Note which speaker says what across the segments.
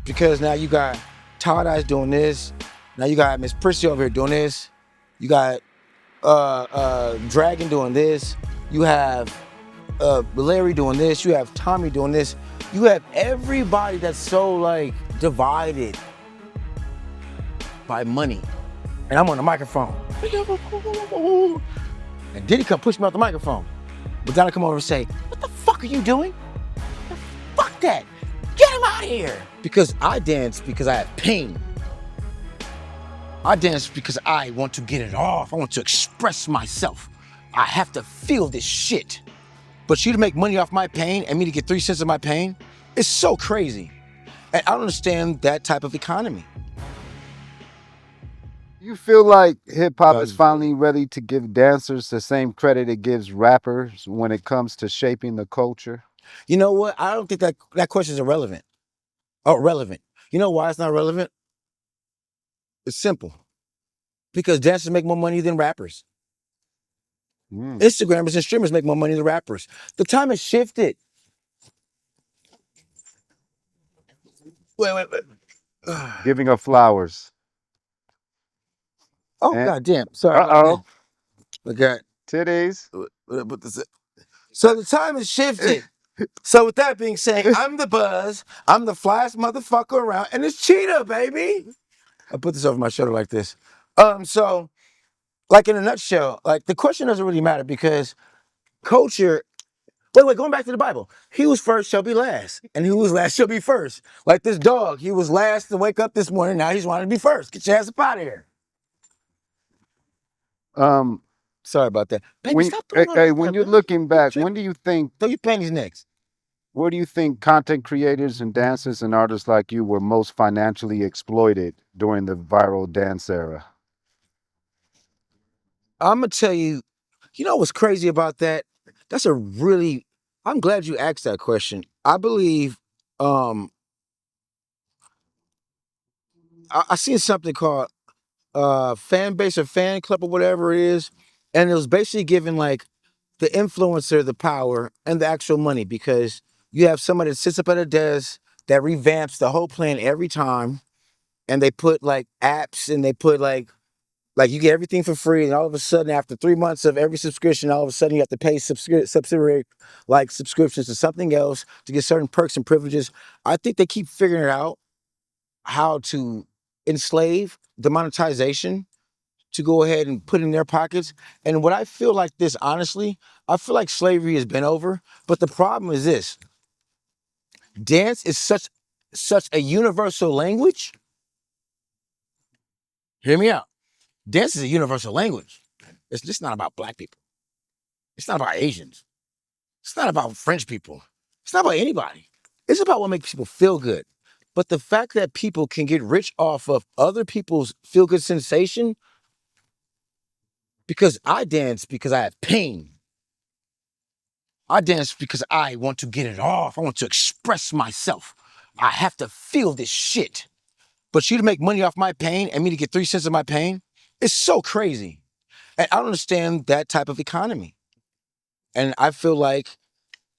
Speaker 1: Because now you got Todd Eyes doing this. Now you got Miss Prissy over here doing this. You got Dragon doing this. You have Larry doing this. You have Tommy doing this. You have everybody that's so like divided by money. And I'm on the microphone. And Diddy come push me off the microphone. Madonna come over and say, "What the fuck are you doing? Fuck that. Get him out of here." Because I dance because I have pain. I dance because I want to get it off. I want to express myself. I have to feel this shit. But you to make money off my pain and me to get 3 cents of my pain, it's so crazy. And I don't understand that type of economy.
Speaker 2: You feel like hip hop is finally ready to give dancers the same credit it gives rappers when it comes to shaping the culture?
Speaker 1: You know what? I don't think that question is irrelevant. Oh, relevant. You know why it's not relevant? It's simple. Because dancers make more money than rappers. Instagrammers and streamers make more money than rappers. The time has shifted. Wait.
Speaker 2: Giving up flowers.
Speaker 1: Oh, goddamn. Sorry.
Speaker 2: Uh-oh.
Speaker 1: Look at
Speaker 2: titties.
Speaker 1: So the time has shifted. So with that being said, I'm the buzz. I'm the flyest motherfucker around. And it's Cheetah, baby. I put this over my shoulder like this. So, like in a nutshell, like the question doesn't really matter because culture. Wait, going back to the Bible. He was first shall be last, and he was last shall be first. Like this dog, he was last to wake up this morning. Now he's wanting to be first. Get your ass up out of here. Sorry about that. Baby, stop
Speaker 2: when you're looking back, when do you think?
Speaker 1: Throw your panties next.
Speaker 2: Where do you think content creators and dancers and artists like you were most financially exploited during the viral dance era?
Speaker 1: I'm gonna tell you. You know what's crazy about that? That's a really. I'm glad you asked that question. I believe. I seen something called fan base or fan club or whatever it is, and it was basically giving like the influencer the power and the actual money because you have somebody that sits up at a desk that revamps the whole plan every time, and they put like apps and they put like you get everything for free, and all of a sudden after 3 months of every subscription, all of a sudden you have to pay subsidiary like subscriptions to something else to get certain perks and privileges. I think they keep figuring out how to enslave the monetization to go ahead and put in their pockets. And what I feel like this, honestly, I feel like slavery has been over. But the problem is this: dance is such a universal language. Hear me out. Dance is a universal language. It's just not about black people. It's not about Asians. It's not about French people. It's not about anybody. It's about what makes people feel good. But the fact that people can get rich off of other people's feel-good sensation, because I dance because I have pain. I dance because I want to get it off. I want to express myself. I have to feel this shit. But you to make money off my pain and me to get 3 cents of my pain, it's so crazy. And I don't understand that type of economy. And I feel like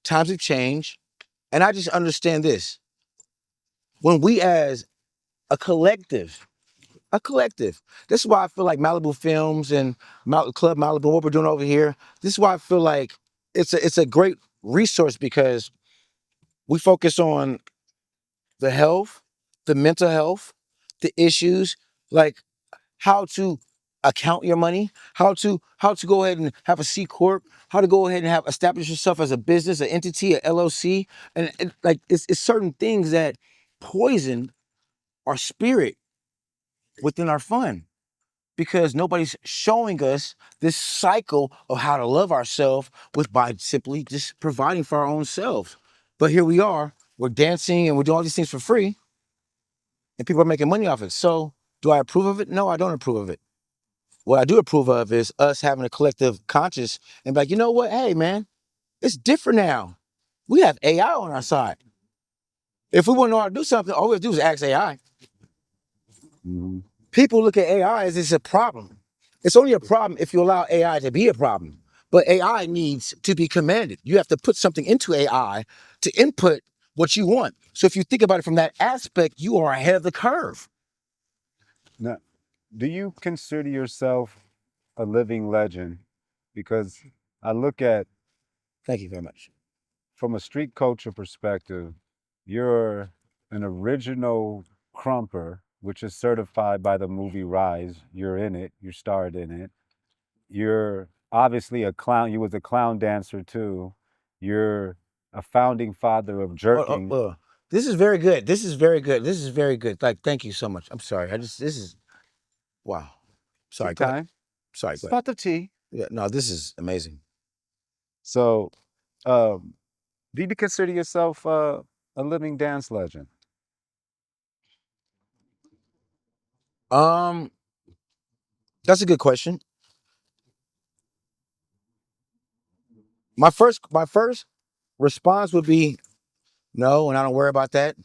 Speaker 1: times have changed. And I just understand this. When we as a collective, this is why I feel like Malibu Films and Club Malibu, what we're doing over here, this is why I feel like it's a great resource because we focus on the health, the mental health, the issues, like how to account your money, how to go ahead and have a C corp, how to go ahead and establish yourself as a business, an entity, a LLC, and like it's certain things that poison our spirit within our fun because nobody's showing us this cycle of how to love ourselves by simply just providing for our own selves. But here we are, we're dancing and we're doing all these things for free, and people are making money off it. So do I approve of it? No, I don't approve of it. What I do approve of is us having a collective conscience and be like, you know what? Hey, man, it's different now. We have AI on our side. If we want to know how to do something, all we have to do is ask AI. People look at AI as it's a problem. It's only a problem if you allow AI to be a problem. But AI needs to be commanded. You have to put something into AI to input what you want. So if you think about it from that aspect, you are ahead of the curve.
Speaker 2: Now, do you consider yourself a living legend? Because I look at,
Speaker 1: Thank you very much.
Speaker 2: from a street culture perspective, you're an original Krumper, which is certified by the movie Rise. You're in it. You starred in it. You're obviously a clown. You was a clown dancer too. You're a founding father of jerking.
Speaker 1: This is very good. This is very good. This is very good. Like, thank you so much. I'm sorry. This is, wow. Sorry,
Speaker 2: Take
Speaker 1: go ahead.
Speaker 2: time.
Speaker 1: Sorry,
Speaker 2: It's
Speaker 1: go ahead.
Speaker 2: about the tea.
Speaker 1: Yeah, no, this is amazing.
Speaker 2: So, do you consider yourself a living dance legend?
Speaker 1: Um, that's a good question. My first response would be no, and I don't worry about that.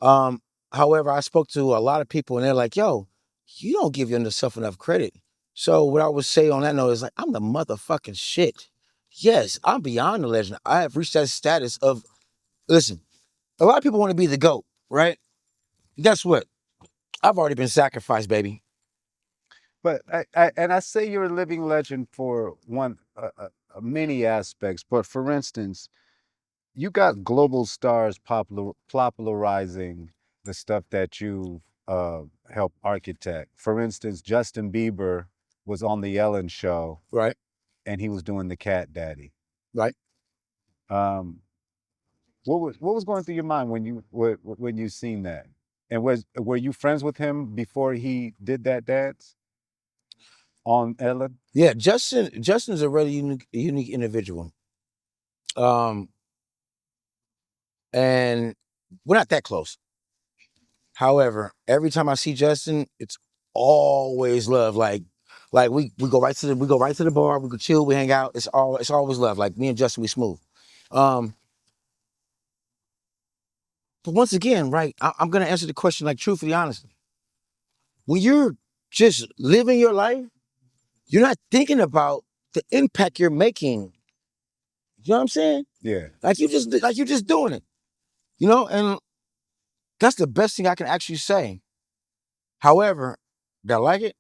Speaker 1: Um, However, I spoke to a lot of people and they're like, yo, you don't give yourself enough credit. So what I would say on that note is like, I'm the motherfucking shit. Yes, I'm beyond the legend. I have reached that status of, listen, a lot of people want to be the GOAT, right? Guess what? I've already been sacrificed, baby.
Speaker 2: But I say you're a living legend for many aspects. But for instance, you got global stars popularizing the stuff that you helped architect. For instance, Justin Bieber was on the Ellen Show,
Speaker 1: Right,
Speaker 2: and he was doing the Cat Daddy.
Speaker 1: right.
Speaker 2: Um, what was going through your mind when you seen that? And were you friends with him before he did that dance on Ellen?
Speaker 1: Yeah, Justin's a really unique individual. Um, and we're not that close. However, every time I see Justin, it's always love. Like we go right to the bar, we go chill, we hang out. It's always love. Like me and Justin, we smooth. Um, but once again, right, I'm gonna answer the question like truthfully, honestly. When you're just living your life, you're not thinking about the impact you're making. You know what I'm saying?
Speaker 2: Yeah.
Speaker 1: Like you're just doing it. And that's the best thing I can actually say. However, did I like it?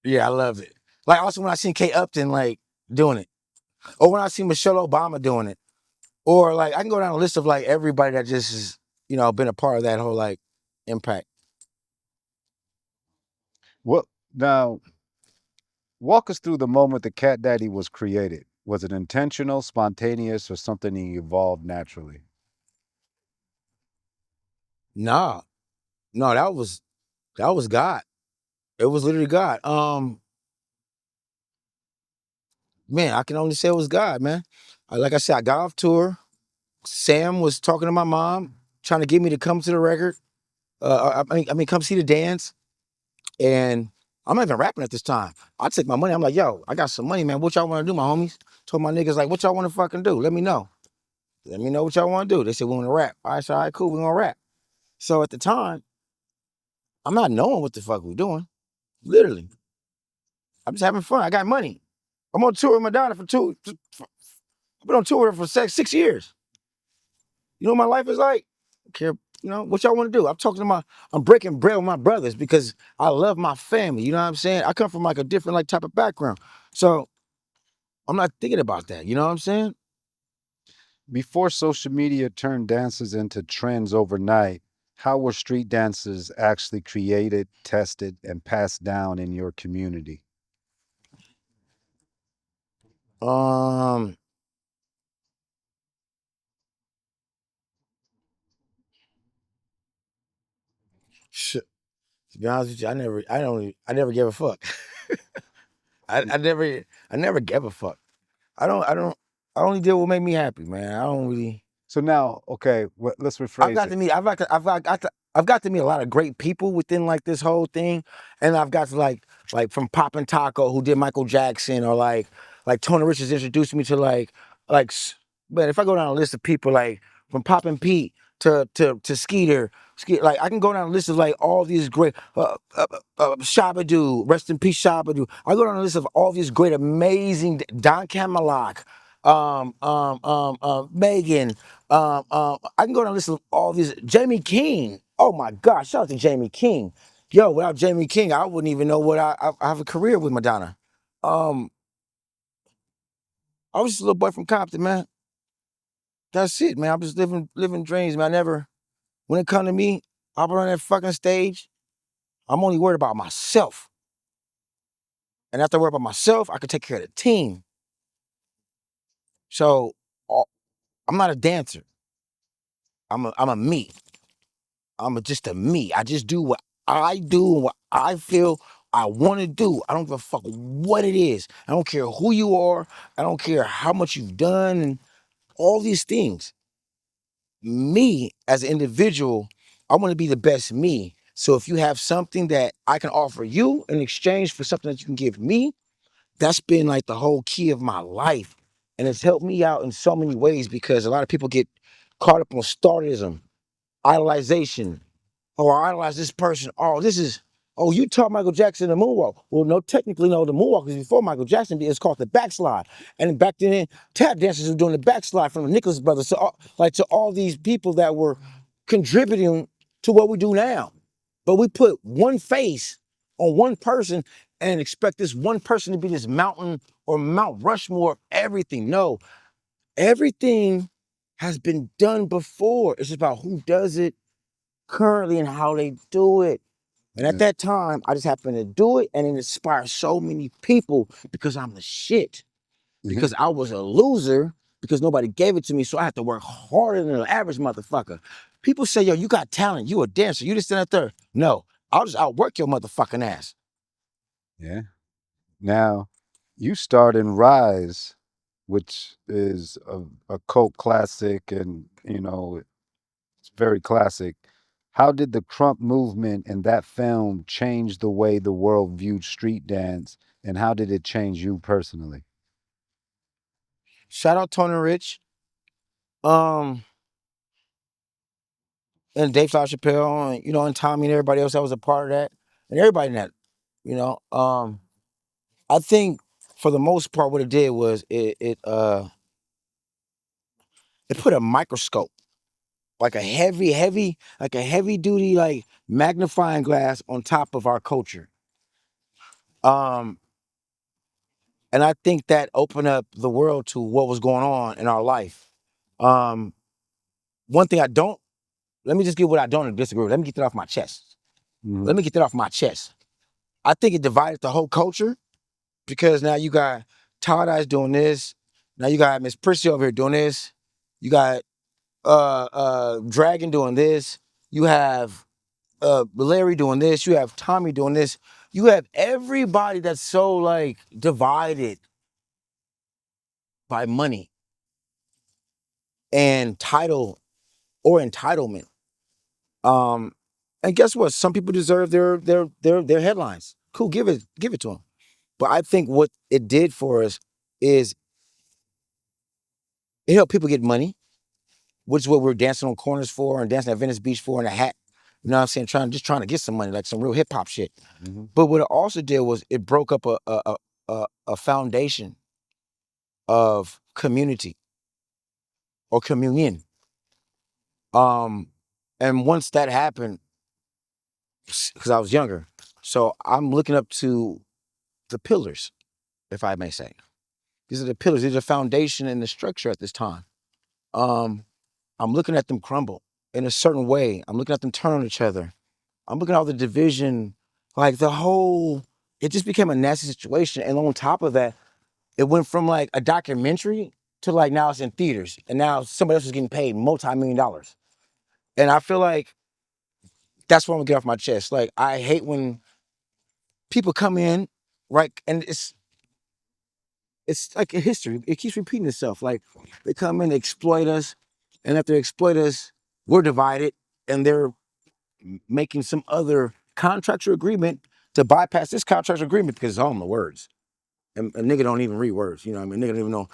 Speaker 1: Yeah, I loved it. Like also when I seen Kate Upton like doing it, or when I see Michelle Obama doing it, or like I can go down a list of like everybody that just is been a part of that whole like impact.
Speaker 2: What now? Walk us through the moment the Cat Daddy was created. Was it intentional, spontaneous, or something that evolved naturally?
Speaker 1: Nah, no, that was God. It was literally God. Man, I can only say it was God, man. Like I said, I got off tour. Sam was talking to my mom, trying to get me to come to the record. I mean, come see the dance. And I'm not even rapping at this time. I took my money. I'm like, yo, I got some money, man. What y'all want to do, my homies? Told my niggas, like, what y'all want to fucking do? Let me know. Let me know what y'all want to do. They said, we want to rap. I said, all right, cool, we going to rap. So at the time, I'm not knowing what the fuck we doing. Literally. I'm just having fun. I got money. I'm on tour with Madonna I've been on tour with her for 6 years. You know what my life is like? I care, what y'all want to do? I'm breaking bread with my brothers because I love my family. You know what I'm saying? I come from like a different like type of background. So I'm not thinking about that. You know what I'm saying?
Speaker 2: Before social media turned dances into trends overnight, how were street dances actually created, tested, and passed down in your community?
Speaker 1: Um, sh- to be honest with you, I never gave a fuck. I never gave a fuck. I only did what made me happy, man. I don't really.
Speaker 2: So now, okay, let's
Speaker 1: I've
Speaker 2: rephrase
Speaker 1: got to
Speaker 2: it.
Speaker 1: meet. I've got to meet a lot of great people within like this whole thing, and I've got to like from Poppin' Taco who did Michael Jackson, or like Tony Richards introduced me to man. If I go down a list of people like from Poppin' Pete to like I can go down a list of like all these great Shabadoo, rest in peace Shabadoo. I go down a list of all these great, amazing Don Camelot, Megan, I can go down and listen to all these. Jamie King. Oh my gosh, shout out to Jamie King. Yo, without Jamie King, I wouldn't even know what I have a career with Madonna. Um, I was just a little boy from Compton, man. That's it, man. I'm just living dreams, man. I never, when it come to me, I'll be on that fucking stage. I'm only worried about myself. And after I worry about myself, I can take care of the team. So I'm not a dancer. I'm a me. Just a me. I just do what I do and what I feel I want to do. I don't give a fuck what it is. I don't care who you are. I don't care how much you've done and all these things. Me as an individual, I want to be the best me. So if you have something that I can offer you in exchange for something that you can give me, that's been like the whole key of my life. And it's helped me out in so many ways because a lot of people get caught up on starism, idolization. Oh, I idolize this person. Oh, you taught Michael Jackson the moonwalk. Well, no, technically, no, the moonwalk is before Michael Jackson. It's called the backslide. And back then, tap dancers were doing the backslide from the Nicholas brothers. So, to all these people that were contributing to what we do now. But we put one face on one person and expect this one person to be this mountain or Mount Rushmore of everything. No, everything has been done before. It's about who does it currently and how they do it. And at that time, I just happened to do it and it inspired so many people because I'm the shit. Because I was a loser because nobody gave it to me, so I had to work harder than an average motherfucker. People say, yo, you got talent, you a dancer, you just stand up there. No, I'll just outwork your motherfucking ass.
Speaker 2: Yeah. Now, you starred in Rise, which is a cult classic, and it's very classic. How did the Crump movement and that film change the way the world viewed street dance, and how did it change you personally?
Speaker 1: Shout out Tony Rich, um, and Dave Flower Chappelle, and Tommy and everybody else that was a part of that, and everybody in that, you know. I think for the most part, what it did was it put a microscope, like a heavy duty, like magnifying glass on top of our culture. Um, and I think that opened up the world to what was going on in our life. Um, One thing let me just get what I don't disagree with. Let me get that off my chest.
Speaker 2: Mhm.
Speaker 1: Let me get that off my chest. I think it divided the whole culture because now you got Todd Ice doing this. Now you got Miss Prissy over here doing this. You got Dragon doing this. You have Larry doing this. You have Tommy doing this. You have everybody that's so like divided by money and title or entitlement. Um, and guess what? Some people deserve their headlines. Cool, give it to them. But I think what it did for us is it helped people get money, which is what we're dancing on corners for and dancing at Venice Beach for in a hat. You know what I'm saying? Trying to get some money, like some real hip hop shit. But what it also did was it broke up a foundation of community or communion. And once that happened, because I was younger, so I'm looking up to the pillars, if I may say. These are the pillars. These are the foundation and the structure at this time. Um, I'm looking at them crumble in a certain way. I'm looking at them turn on each other. I'm looking at all the division, like it just became a nasty situation. And on top of that, it went from like a documentary to like now it's in theaters. And now somebody else is getting paid multi-million dollars. And I feel like that's what I'm gonna get off my chest. Like, I hate when people come in, right? And it's like a history. It keeps repeating itself. Like, they come in, they exploit us, and after they exploit us, we're divided, and they're making some other contractual agreement to bypass this contractual agreement because it's all in the words. And a nigga don't even read words, you know what I mean? Nigga don't even know.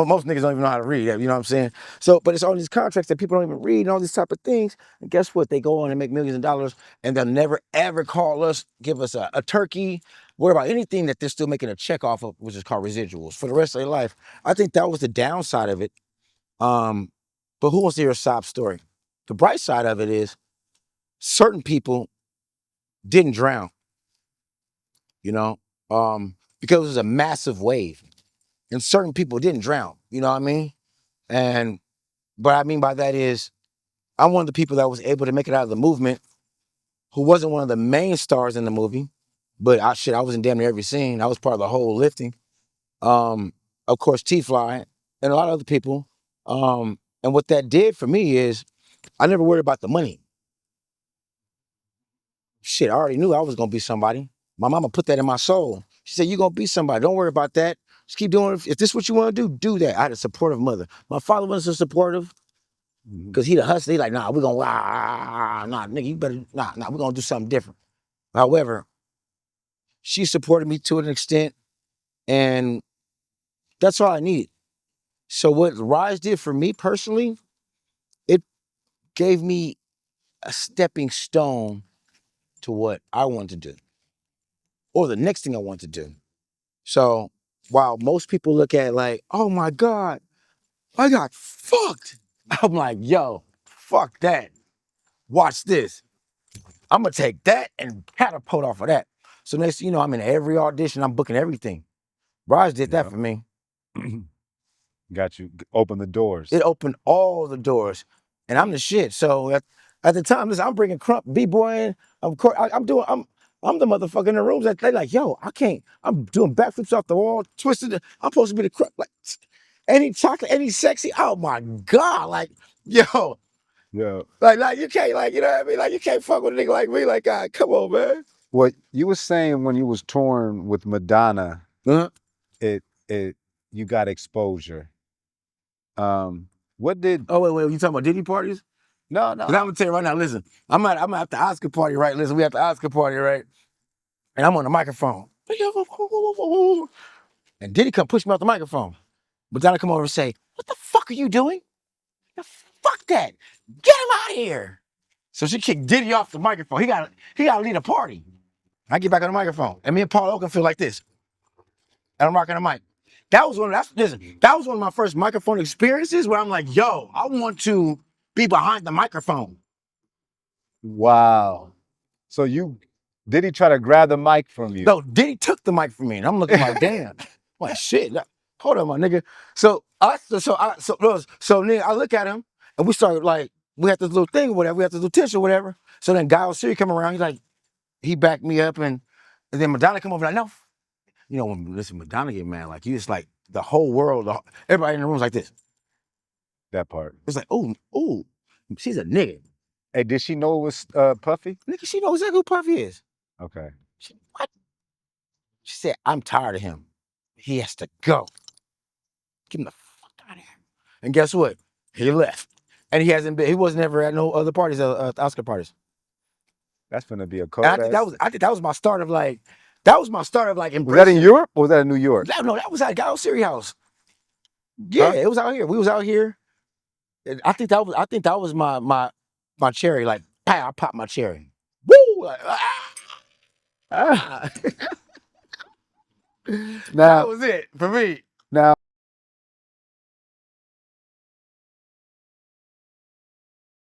Speaker 1: Most niggas don't even know how to read, you know what I'm saying? So, but it's all these contracts that people don't even read and all these type of things. And guess what? They go on and make millions of dollars and they'll never ever call us, give us a turkey, worry about anything that they're still making a check off of, which is called residuals for the rest of their life. I think that was the downside of it. But who wants to hear a sob story? The bright side of it is certain people didn't drown, you know, because it was a massive wave, and certain people didn't drown. You know what I mean? And what I mean by that is, I'm one of the people that was able to make it out of the movement, who wasn't one of the main stars in the movie, but I was in damn near every scene. I was part of the whole lifting. Of course, T-Fly and a lot of other people. And what that did for me is I never worried about the money. Shit, I already knew I was gonna be somebody. My mama put that in my soul. She said, "You're gonna be somebody. Don't worry about that. Just keep doing it. If this is what you want to do that." I had a supportive mother. My father wasn't so supportive because he the hustler. He like, nah, we're gonna nah, nigga, you better nah, we're gonna do something different. However, she supported me to an extent, and that's all I needed. So what Rise did for me personally, it gave me a stepping stone to what I wanted to do, or the next thing I want to do. So while most people look at it like, oh my God, I got fucked. I'm like, yo, fuck that. Watch this. I'm gonna take that and catapult off of that. So next thing you know, I'm in every audition, I'm booking everything. Raj did that for me.
Speaker 2: Got you. Open the doors.
Speaker 1: It opened all the doors, and I'm the shit. So at the time, listen, I'm bringing Krump, B-boy in. I'm the motherfucker in the rooms that they like, yo, I can't. I'm doing backflips off the wall, twisted. I'm supposed to be the Krump, like any chocolate, any sexy. Oh my God, like yo,
Speaker 2: Yeah.
Speaker 1: like you can't, like, you know what I mean? Like you can't fuck with a nigga like me. Like, God, come on, man.
Speaker 2: What you was saying when you was touring with Madonna, it you got exposure. What did?
Speaker 1: Oh wait, you talking about Diddy parties?
Speaker 2: No.
Speaker 1: I'm gonna tell you right now. Listen, I'm at the Oscar party, right? Listen, we at the Oscar party, right? And I'm on the microphone. And Diddy come push me off the microphone. Madonna come over and say, "What the fuck are you doing? Fuck that! Get him out of here!" So she kicked Diddy off the microphone. He got to lead a party. I get back on the microphone, and me and Paul Oaken feel like this, and I'm rocking the mic. That was one of my first microphone experiences where I'm like, yo, I want to be behind the microphone.
Speaker 2: Wow. So did he try to grab the mic from you?
Speaker 1: No, Diddy took the mic from me, and I'm looking like, damn, like shit. Hold on, my nigga. So nigga, I look at him, and we started like, we had this little thing or whatever, we had this little tension or whatever. So then Guy Siri come around, he backed me up, and then Madonna come over like, no. You know, when Madonna get mad, like you just like the whole world, everybody in the room's like this.
Speaker 2: That part.
Speaker 1: It's like, oh, she's a nigga.
Speaker 2: Hey, did she know it was Puffy?
Speaker 1: Nigga, she knows exactly who Puffy is.
Speaker 2: Okay.
Speaker 1: What? She said, I'm tired of him. He has to go. Get him the fuck out of here. And guess what? He left. And he wasn't ever at no other parties, Oscar parties.
Speaker 2: That's gonna be a cold.
Speaker 1: I think that was my start of like, embracing.
Speaker 2: Was that in Europe or was that in New York?
Speaker 1: No, that was at Guy Siri house. Yeah, It was out here. We was out here. I think that was my cherry. Like, pow, I popped my cherry. Woo! Like,
Speaker 2: Now
Speaker 1: that was it for me.
Speaker 2: Now